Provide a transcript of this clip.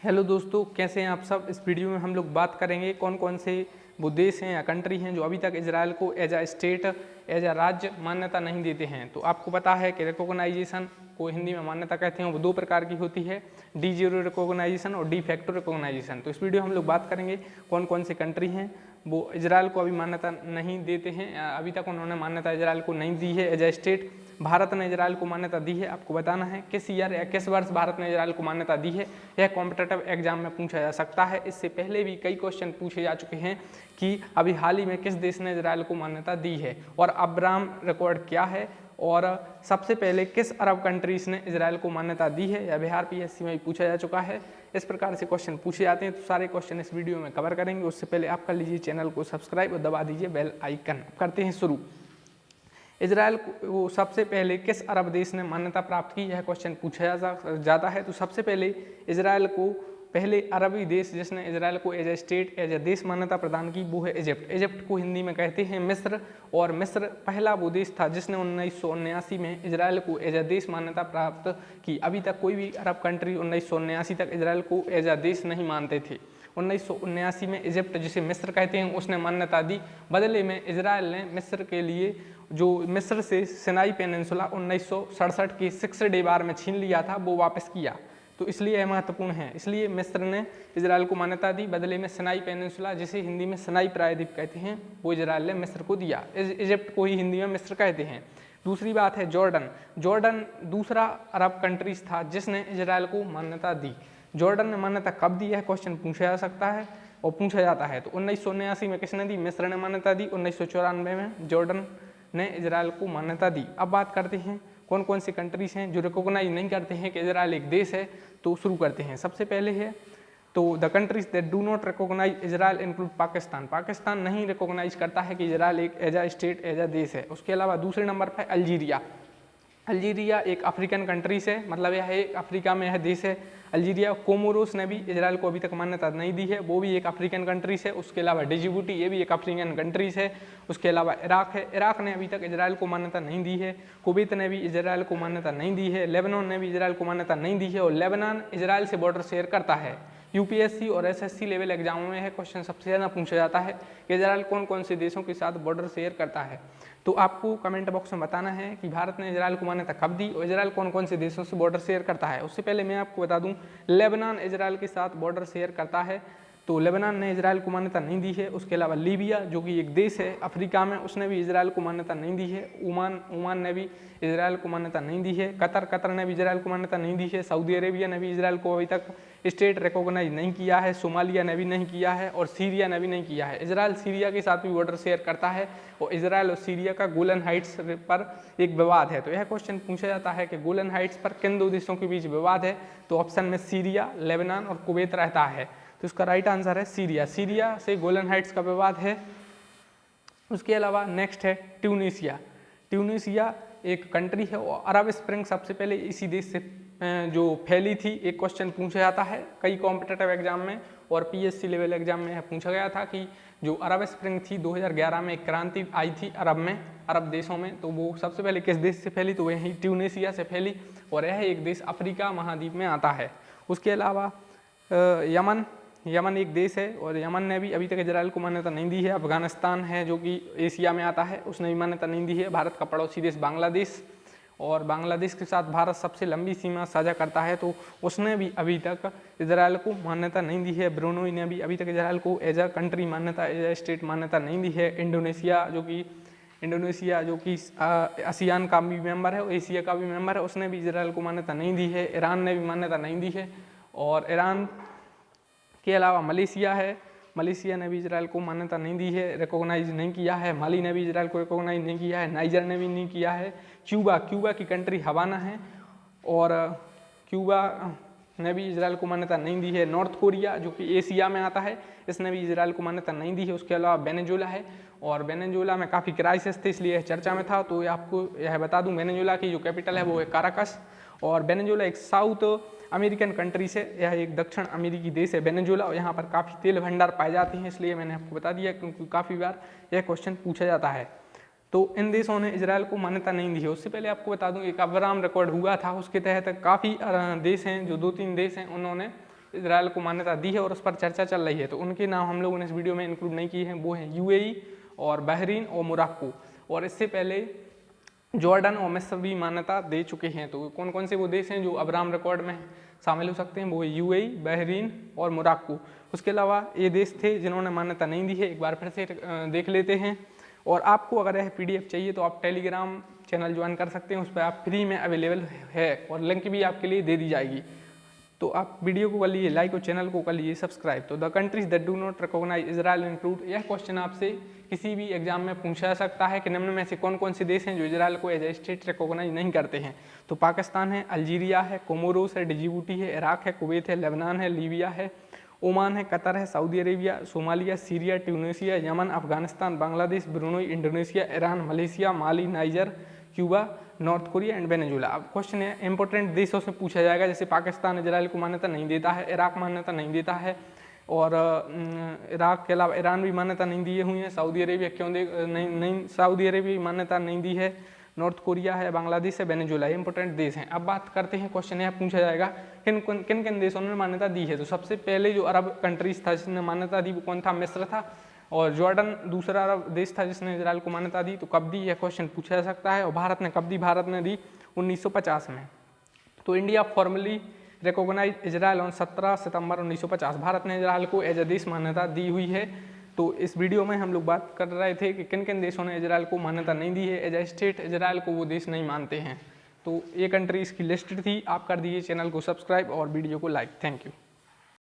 Hello दोस्तों, कैसे हैं आप सब। इस वीडियो में हम लोग बात करेंगे कौन कौन से वो देश हैं या कंट्री हैं जो अभी तक इजराइल को as a state as a राज्य मान्यता नहीं देते हैं। तो आपको पता है कि रिकॉग्नाइजेशन को हिंदी में मान्यता कहते हैं, वो दो प्रकार की होती है, डी जीरो रिकॉग्नाइजेशन और डी फैक्टो रिकॉग्नाइजेशन। तो इस वीडियो में हम लोग बात करेंगे कौन कौन से कंट्री हैं वो इजराइल को अभी मान्यता नहीं देते हैं, अभी तक उन्होंने मान्यता इजराइल को नहीं दी है एज अ स्टेट। भारत ने इजराइल को मान्यता दी है। आपको बताना है किस ईयर या किस वर्ष भारत ने इजराइल को मान्यता दी है। यह कॉम्पिटिटिव एग्जाम में पूछा जा सकता है। इससे पहले भी कई क्वेश्चन पूछे जा चुके हैं कि अभी हाल ही में किस देश ने इजराइल को मान्यता दी है और अब्राहम रिकॉर्ड क्या है, और सबसे पहले किस अरब कंट्रीज ने इजराइल को मान्यता दी है। या बिहार पीएससी में भी पूछा जा चुका है। इस प्रकार से क्वेश्चन पूछे जाते हैं, तो सारे क्वेश्चन इस वीडियो में कवर करेंगे। उससे पहले आप कर लीजिए चैनल को सब्सक्राइब और दबा दीजिए बेल आइकन। करते हैं शुरू। इजराइल को सबसे पहले किस अरब देश ने मान्यता प्राप्त की, यह क्वेश्चन पूछा जाता है। तो सबसे पहले इजराइल को पहले अरबी देश जिसने इजराइल को as a state as a देश मान्यता प्रदान की वो है इजिप्ट। इजिप्ट को हिंदी में कहते हैं मिस्र, और मिस्र पहला वो देश था जिसने 1979 में इजराइल को एज ए देश मान्यता प्राप्त की। अभी तक कोई भी अरब कंट्री 1979 तक इजराइल को एज ए देश नहीं मानते थे। 1979 में इजिप्ट, जिसे मिस्र कहते हैं, उसने मान्यता दी। बदले में इजराइल ने मिस्र के लिए जो मिस्र से सिनाई पेनिनसुला 1967 के 6 डे वार में छीन लिया था वो वापस किया। तो इसलिए यह महत्वपूर्ण है। इसलिए मिस्र ने इजराइल को मान्यता दी। बदले में सिनाई पेनिनसुला, जिसे हिंदी में सिनाई प्रायद्वीप कहते हैं, वो इजराइल ने मिस्र को दिया। इजिप्ट को ही हिंदी में मिस्र कहते हैं। दूसरी बात है जॉर्डन। जॉर्डन दूसरा अरब कंट्रीज था जिसने इजराइल को मान्यता दी। जॉर्डन ने मान्यता कब दी है क्वेश्चन पूछा जा सकता है और पूछा जाता है। तो 1979 में किसने दी? मिस्र ने मान्यता दी। 1994 में जॉर्डन ने इजराइल को मान्यता दी। अब बात करते हैं कौन कौन सी कंट्रीज हैं जो रिकॉग्नाइज नहीं करते हैं कि इजराइल एक देश है। तो शुरू करते हैं। सबसे पहले है तो the countries that do not recognise Israel include Pakistan. Pakistan नहीं रिकॉग्नाइज करता है कि इजराइल एक as a state as a देश है। उसके अलावा दूसरे नंबर पर अल्जीरिया। अल्जीरिया एक अफ्रीकन कंट्रीज है, मतलब यह एक अफ्रीका में यह देश है अल्जीरिया। कोमोरोस ने भी इजराइल को अभी तक मान्यता नहीं दी है, वो भी एक अफ्रीकन कंट्रीज है। उसके अलावा डिजिबूटी, ये भी एक अफ्रीकन कंट्रीज है। उसके अलावा इराक है, इराक ने अभी तक इजराइल को मान्यता नहीं दी है। कुवैत ने भी इजराइल को मान्यता नहीं दी है। लेबनान ने भी इजराइल को मान्यता नहीं दी है, और लेबनान इजराइल से बॉर्डर शेयर करता है। यूपीएससी और एसएससी लेवल एग्जामों में यह क्वेश्चन सबसे ज़्यादा पूछा जाता है कि इजराइल कौन कौन से देशों के साथ बॉर्डर शेयर करता है। तो आपको कमेंट बॉक्स में बताना है कि भारत ने इजराइल को मान्यता कब दी और इजराइल कौन कौन से देशों से बॉर्डर शेयर करता है। उससे पहले मैं आपको बता दूं, लेबनान इजराइल के साथ बॉर्डर शेयर करता है, तो लेबनान ने इजराइल को मान्यता नहीं दी है। उसके अलावा लीबिया, जो कि एक देश है अफ्रीका में, उसने भी इजराइल को मान्यता नहीं दी है। ओमान ने भी इजराइल को मान्यता नहीं दी है। कतर ने भी इजराइल को मान्यता नहीं दी है। सऊदी अरेबिया ने भी इजराइल को अभी तक स्टेट रिकॉग्नाइज नहीं किया है। सोमालिया ने भी नहीं किया है, और सीरिया ने भी नहीं किया है। इजराइल सीरिया के साथ भी बॉर्डर शेयर करता है, और इजराइल और सीरिया का गोलन हाइट्स पर एक विवाद है। तो यह क्वेश्चन पूछा जाता है कि गोलन हाइट्स पर किन दो देशों के बीच विवाद है। तो ऑप्शन में सीरिया, लेबनान और कुवैत रहता है। तो इसका राइट आंसर है सीरिया। सीरिया से गोलन हाइट्स का विवाद है। उसके अलावा नेक्स्ट है ट्यूनीसिया। ट्यूनीसिया एक कंट्री है, और अरब स्प्रिंग सबसे पहले इसी देश से जो फैली थी। एक क्वेश्चन पूछा जाता है कई कॉम्पिटिटिव एग्जाम में, और पीएससी लेवल एग्जाम में पूछा गया था कि जो अरब स्प्रिंग थी 2011 में एक क्रांति आई थी अरब में, अरब देशों में, तो वो सबसे पहले किस देश से फैली? तो वही ट्यूनीसिया से फैली, और यह एक देश अफ्रीका महाद्वीप में आता है। उसके अलावा यमन एक देश है, और यमन ने भी अभी तक इजराइल को मान्यता नहीं दी है। अफगानिस्तान है जो कि एशिया में आता है, उसने भी मान्यता नहीं दी है। भारत का पड़ोसी देश बांग्लादेश, और बांग्लादेश के साथ भारत सबसे लंबी सीमा साझा करता है, तो उसने भी अभी तक इजराइल को मान्यता नहीं दी है। ब्रुनई ने भी अभी तक इजराइल को एज अ कंट्री मान्यता, एज अ स्टेट मान्यता नहीं दी है। इंडोनेशिया जो कि आसियान का भी मेंबर है, एशिया का भी मेंबर है, उसने भी इजराइल को मान्यता नहीं दी है। ईरान ने भी मान्यता नहीं दी है। और ईरान के अलावा मलेशिया है, मलेशिया ने भी इजराइल को मान्यता नहीं दी है, रिकॉग्नाइज नहीं किया है। माली ने भी इजराइल को रिकॉग्नाइज नहीं किया है। नाइजर ने भी नहीं किया है। क्यूबा की कंट्री हवाना है, और क्यूबा ने भी इजराइल को मान्यता नहीं दी है। नॉर्थ कोरिया, जो कि एशिया में आता है, इसने भी इजराइल को मान्यता नहीं दी है। उसके अलावा वेनेजुएला है, और वेनेजुएला में काफ़ी क्राइसिस थे, इसलिए चर्चा में था। तो आपको यह बता दूं, वेनेजुएला की जो कैपिटल है वो है काराकस, और वेनेजुएला एक साउथ अमेरिकन कंट्री से, यह एक दक्षिण अमेरिकी देश है वेनेजुएला, और यहाँ पर काफ़ी तेल भंडार पाए जाते हैं, इसलिए मैंने आपको बता दिया क्योंकि काफ़ी बार यह क्वेश्चन पूछा जाता है। तो इन देशों ने इजराइल को मान्यता नहीं दी है। उससे पहले आपको बता दूं एक अब्राहम रिकॉर्ड हुआ था, उसके तहत काफ़ी देश हैं, जो 2-3 देश हैं, उन्होंने इजराइल को मान्यता दी है और उस पर चर्चा चल रही है, तो उनके नाम हम लोगों ने इस वीडियो में इंक्लूड नहीं किए हैं। वो हैं यूएई और बहरीन और मोरक्को, और इससे पहले जॉर्डन और मिस्र भी मान्यता दे चुके हैं। तो कौन कौन से वो देश हैं जो अब्राहम रिकॉर्ड में शामिल हो सकते हैं, वो यूएई, बहरीन और मोरक्को। उसके अलावा ये देश थे जिन्होंने मान्यता नहीं दी है, एक बार फिर से देख लेते हैं। और आपको अगर यह पीडीएफ चाहिए तो आप टेलीग्राम चैनल ज्वाइन कर सकते हैं, उस पर आप फ्री में अवेलेबल है और लिंक भी आपके लिए दे दी जाएगी। तो आप वीडियो को कर लीजिए लाइक और चैनल को कर लीजिए सब्सक्राइब। तो the countries that do not recognise Israel include, यह क्वेश्चन आपसे किसी भी एग्जाम में पूछा जा सकता है कि निम्न में से कौन कौन से देश हैं जो इजराइल को एज ए स्टेट रिकॉग्नाइज नहीं करते हैं। तो पाकिस्तान है, अल्जीरिया है, कोमोरोस है, डिजिबूटी है, इराक है, कुवैत है, लेबनान है, लीबिया है, ओमान है, कतर है, Saudi Arabia, Somalia, Syria, Tunisia, Yemen, Afghanistan, Bangladesh, Brunei, Indonesia, Iran, Malaysia, Mali, niger, Cuba, north Korea and Venezuela. अब क्वेश्चन है इंपॉर्टेंट देशों से पूछा जाएगा, जैसे पाकिस्तान इजराइल को मान्यता नहीं देता है, इराक मान्यता नहीं देता है, और इराक के अलावा ईरान भी मान्यता नहीं दिए हुई है, सऊदी अरेबिया क्यों नहीं सऊदी अरेबिया मान्यता नहीं दी है, नॉर्थ कोरिया है, बांग्लादेश है, वेनेजुला, इंपॉर्टेंट देश हैं। अब बात करते हैं, क्वेश्चन यह पूछा जाएगा किन किन देशों ने मान्यता दी है। तो सबसे पहले जो अरब कंट्रीज था जिसने मान्यता दी वो कौन था, मिस्र था, और जॉर्डन दूसरा अरब देश था जिसने इजराइल को मान्यता दी। तो कब दी, यह क्वेश्चन पूछा जा सकता है। और भारत ने कब दी, भारत ने दी 1950 में। तो India formally recognise Israel on 17 सितंबर 1950, भारत ने इजराइल को एज ए देश मान्यता दी हुई है। तो इस वीडियो में हम लोग बात कर रहे थे कि किन किन देशों ने इजराइल को मान्यता नहीं दी है एज ए स्टेट, इजराइल को वो देश नहीं मानते हैं। तो ये कंट्रीज की लिस्ट थी। आप कर दीजिए चैनल को सब्सक्राइब और वीडियो को लाइक। Thank you.